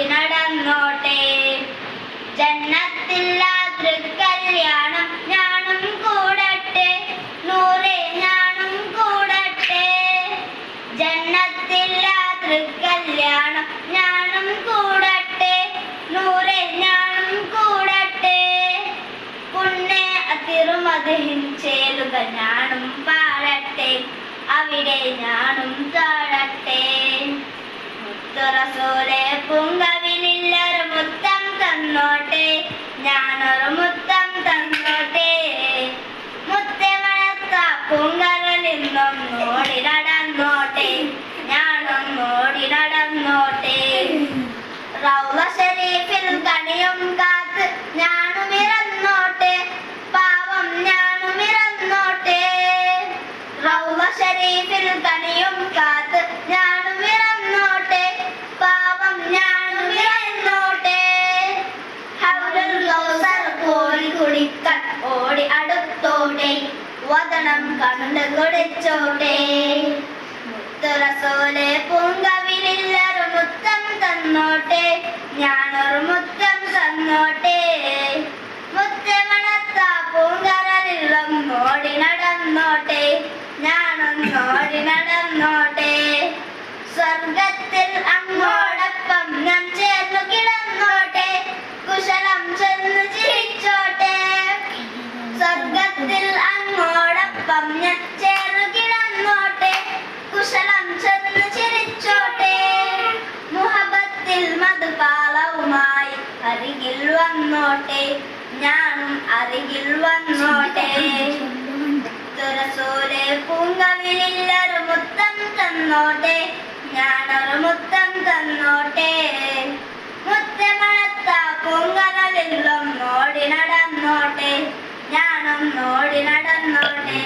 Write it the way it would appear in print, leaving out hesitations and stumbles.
നടന്നോടി നടന്നോട്ടെ. ജന്നത്തില്ലാ തൃക്കല്യാണം ഞാനും കൂടട്ടെ, നൂറേ ഞാനും കൂടട്ടെ. ജന്നത്തില്ലാ തൃക്കല്യാണം ഞാനും കൂടട്ടെ, നൂറേ ഞാനും കൂടട്ടെ. പുണ്യ തിരുമദഹിൻ ചേലുകൾ ഞാനും പാടട്ടെ, അവിടെ ഞാനും താഴട്ടെ. മുത്തുറസൂലെ പൂങ്കവിലില്ലൊരു മുത്തം തന്നോട്ടെ, ഞാനൊരു മുത്തം തന്നോട്ടെ. മുത്തെ മണത്ത പൂങ്കരലിന്നൊന്നോടി നടന്നോട്ടെ, ഞാനൊന്നോടി നടന്നോട്ടെ. റൗള ശരീഫിൽ കണിയും കാത്ത് ഞാനുമിറന്നോട്ടെ, പാവം ഞാനുമിറന്നോട്ടെ. റൗള ശരീഫിൽ കണിയും കാത്ത് ഞാനുമിറന്നോട്ടെ, പാവം ഞാനുമിറന്നോട്ടെ. ഹൗലുൽ കൗസർ കോരി കുടിക്കാൻ ഓടി അടുത്തോട്ടെ, വദനം കണ്ട് കുടിച്ചോട്ടെ. മുത്തുറസൂലെ പൂങ്കവിലില്ലൊരു മുത്തം തന്നോട്ടെ, ഞാനൊരു മുത്തം തന്നോട്ടെ. മുത്തെ മണത്ത പൂങ്കരലിൽ ഒന്നോടി നടന്നോട്ടെ, ഞാനൊന്നോടി നടന്നോട്ടെ. സ്വർഗത്തിൽ അങ്ങോടൊപ്പം ഞാൻ ചേർന്നു കിടന്നോട്ടെ, കുശലം ചെന്ന് ചിരിച്ചോട്ടെ. സ്വർഗത്തിൽ അങ്ങോടൊപ്പം ഞാൻ ചേർന്നു കിടന്നോട്ടെ, കുശലം ചെന്ന് ചിരിച്ചോട്ടെ. മുഹബത്തിൽ മധുപാലവുമായി അരികിൽ വന്നോട്ടെ, ഞാനും അരികിൽ വന്നോട്ടെ. റസൂലെ പൂങ്കവിലില്ലൊരു മുത്തം തന്നോട്ടെ, ഞാനൊരു മുത്തം തന്നോട്ടെ. മുത്തെ മണത്ത പൂങ്കരലിൽ ഒന്നോടി നടന്നോട്ടെ, ഞാനൊന്നോടി നടന്നോട്ടെ.